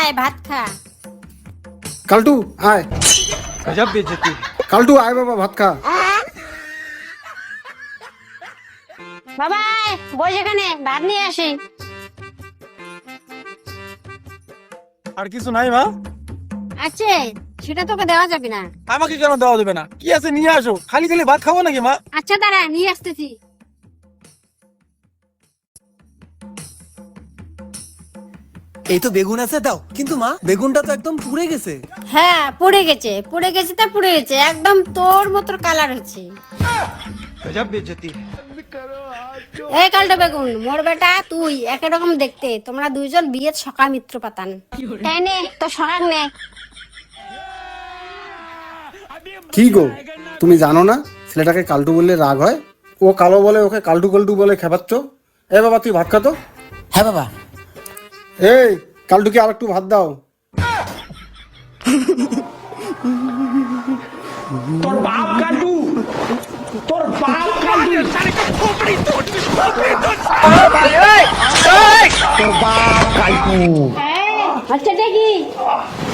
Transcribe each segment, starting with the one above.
আয় ভাত খা। কালটু আয়। गजब बेइज्जती। কালটু আয় বাবা ভাত খা। বাবা বস এখানে, ভাত নিয়ে আসি। আর কিছু নাই মা? আছে, সেটা তোকে দেওয়া যাবে না। আমাকে কেন দেওয়া যাবে না? কি আছে নিয়ে আসো, খালি খালি ভাত খাবো নাকি মা? আচ্ছা দাঁড়া, নিয়ে আসতেছি। এই তো বেগুন আছে, দাও। কিন্তু মা, বেগুনটা তো একদম পুড়ে গেছে। হ্যাঁ পুড়ে গেছে, পুড়ে গেছে তা পুড়ে গেছে, একদম তোর মতো কালার হচ্ছে। गजब बेइज्जती। এই কালটা বেগুন, মোর বেটা তুই একই রকম দেখতে, তোমরা দুইজন বিয়ের সখা মিত্র পাতান। এই নে তো সহাগ নে। কি গো, তুমি জানো না ছেলেটাকে কালটু বললে রাগ হয়? ও কালো বলে, ওকে কালটু কালটু বলে খেপাচ্ছ। এ বাবা তুই ভাত খা তো। হ্যাঁ বাবা। এই কালটুকে আর একটু ভাত দাও। তোর বাপ কালটু, তোর বাপ কালটু, তোর বাপ কালটু। হচ্ছেটা কি?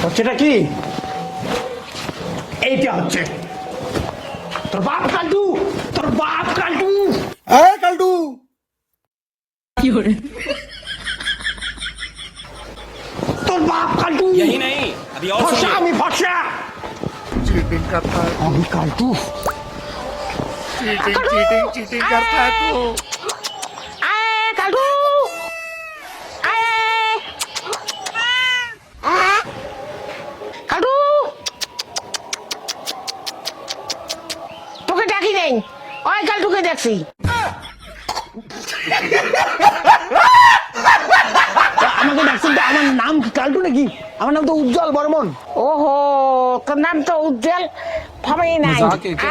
হচ্ছেটা কি? এইটা হচ্ছে তোর বাপ কালটু, তোর বাপ কালটু। এই কালটু। তোর বাপ কালটু। यही नहीं, अभी और ফসা, सुनिए। আমি ফসা। আমি কালটু। चीटिंग करता है तू। আয় কালটু, আয় কালটু। তোকে ডাকি নেই, ওই কালটুকে দেখছি। আমাকে ডাকছেন তো, আমার নাম কি কালটু নাকি? আমার নাম তো উজ্জ্বল বর্মন। ওহো, তোর নাম তো উজ্জ্বল ভাবে নাই।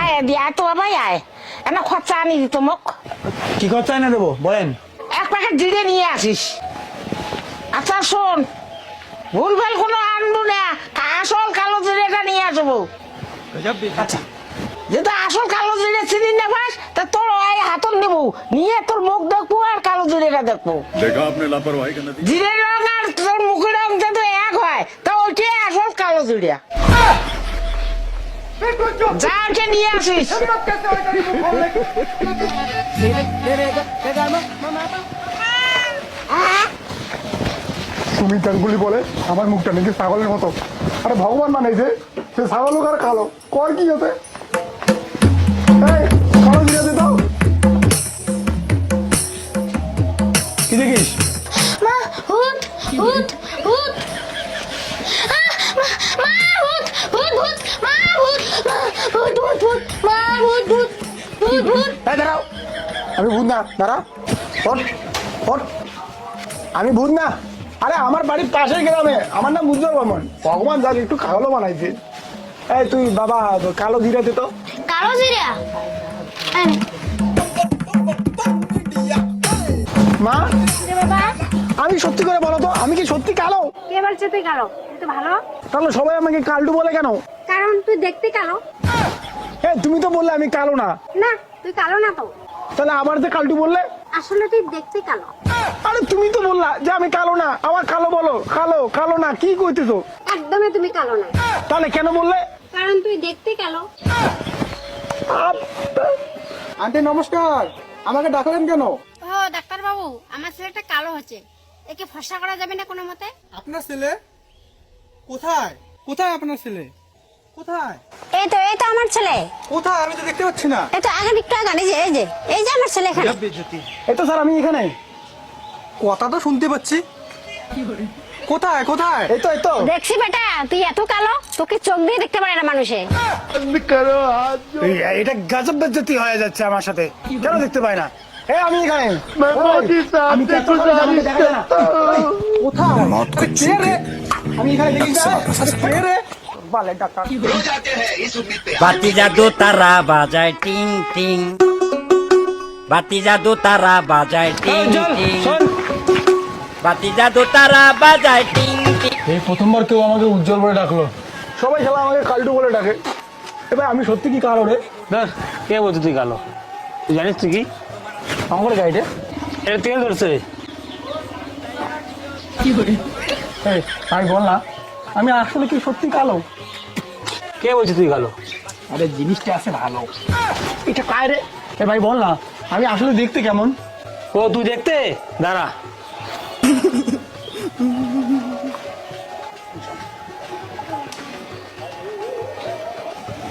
আয় দিয়া তো বাবাই আয়, এনা খরচা আনি দিত মোক। কি খরচা এনে দেবো বলেন? এক প্যাকেট জিরে নিয়ে আসিস। আচ্ছা শোন, ভুলভাল কোনো আনবো না, আসল কালো জিরেটা নিয়ে আসবো। गजब बेइज्जती। যেটা আসল কালো জিরে চিনি না পাস, তা তোর ওই হাতন নেবো, নিয়ে তোর মুখ দেখবো আর কালো জিরেটা দেখবো। देखा आपने लापरवाही का नतीजा। জিরের রং আর তোর মুখের রং যদি এক হয়, তা ওইটাই আসল কালো জিরা। যা ওকে নিয়ে আসিস। সুমিত গাঙ্গুলি বলে আমার মুখটা নাকি ছাগলের মতো। আরে ভগবান বানাইছে, সে ছাগল হোক আর কালো, কর কি হতে? এই, কালো জিরে দে দাও। কি দেখিস? মা ভূত ভূত ভূত। মা ভূত ভূত ভূত, মা ভূত ভূত ভূত ভূত, মা ভূত ভূত ভূত ভূত। এই দাঁড়াও, আমি ভূত না, দাঁড়া। ওঠ, ওঠ। আমি ভূত না। আরে আমার বাড়ির পাশের গ্রামে, আমার নাম উজ্জ্বল বর্মন। ভগবান যাক একটু কালো বানাইছে। এই তুই বাবা কালো জিরে দে তো। কালো জিরা? মা, বাবা আমি সত্যি করে বলো তো, আমি কি সত্যি কালো? কে বলছে তুই কালো? তুই তো ভালো। তাহলে সবাই আমাকে কালটু বলে কেন? কারণ তুই দেখতে কালো। তুমি তো বললে আমি কালো না, না তুই কালো না তো, তাহলে আবার যে কালটু বললে? আসলে তুই দেখতে কালো। আরে তুমি তো বললা যে আমি কালো না, আমার কালো বলো। কালো কালো না, কি কইতেছো? একদমই তুমি কালো না, তাহলে কেন বললে? কারণ তুই দেখতে কালো। আন্টি নমস্কার, আমাকে ডাকলেন কেন? ও ডাক্তার বাবু, আমার ছেলেটা কালো হচ্ছে, একে ফর্সা করা যাবে না কোনো মতে? আপনার ছেলে কোথায়? কোথায় আপনার ছেলে? কোথায় এই তো আমার ছেলে। কোথায়? আমি তো দেখতে পাচ্ছি না। এই তো আগে একটু আগে, এই যে আমার ছেলে এখানে। गजब बेइज्जती। এই তো স্যার, আমি এখানে। কথা তো শুনতে পাচ্ছি। কোথায় কোথায়? এই তো দেখছি বেটা, তুই এত কালো, তোকে চোখ দিয়ে দেখতে পারে না মানুষে। এটা গজব বেজ্জতি হয়ে যাচ্ছে আমার সাথে। কেন দেখতে পাই না? আমি এখানে। আমি তো এত কালো যে আমাকে দেখা যায় না। কোথায়? আরে কে রে? আমি এখানে দেখি না। আরে কে রে? বালে ডাক্তার। বাতি জাদু তারা বাজায় টিং টিং, বাতি জাদু তারা বাজায় টিং টিং, বাতি জাদু তারা বাজায় টিং টিং। এই প্রথমবার কেউ আমাকে উজ্জ্বল বলে ডাকলো। সবাই খেলা আমাকে কালটু বলে ডাকে। এবার আমি সত্যি কি কালো রে? ধর, কে বলছে তুই কালো? তুই জানিস তুই কি? আমার গাইডে এটা তেল ধরছে। এই ভাই বল না, আমি আসলে কি সত্যি কালো? কে বলছিস তুই গেল? আরে জিনিসটা আছে ভালো। এটা কায় রে? এ ভাই বল না, আমি আসলে দেখতে কেমন? ও তুই দেখতে দাঁড়া।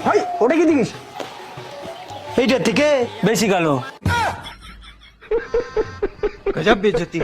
ভাই ওটা কি দেখিস? এইটার থেকে বেশি কালো। গজব বেইজ্জতি।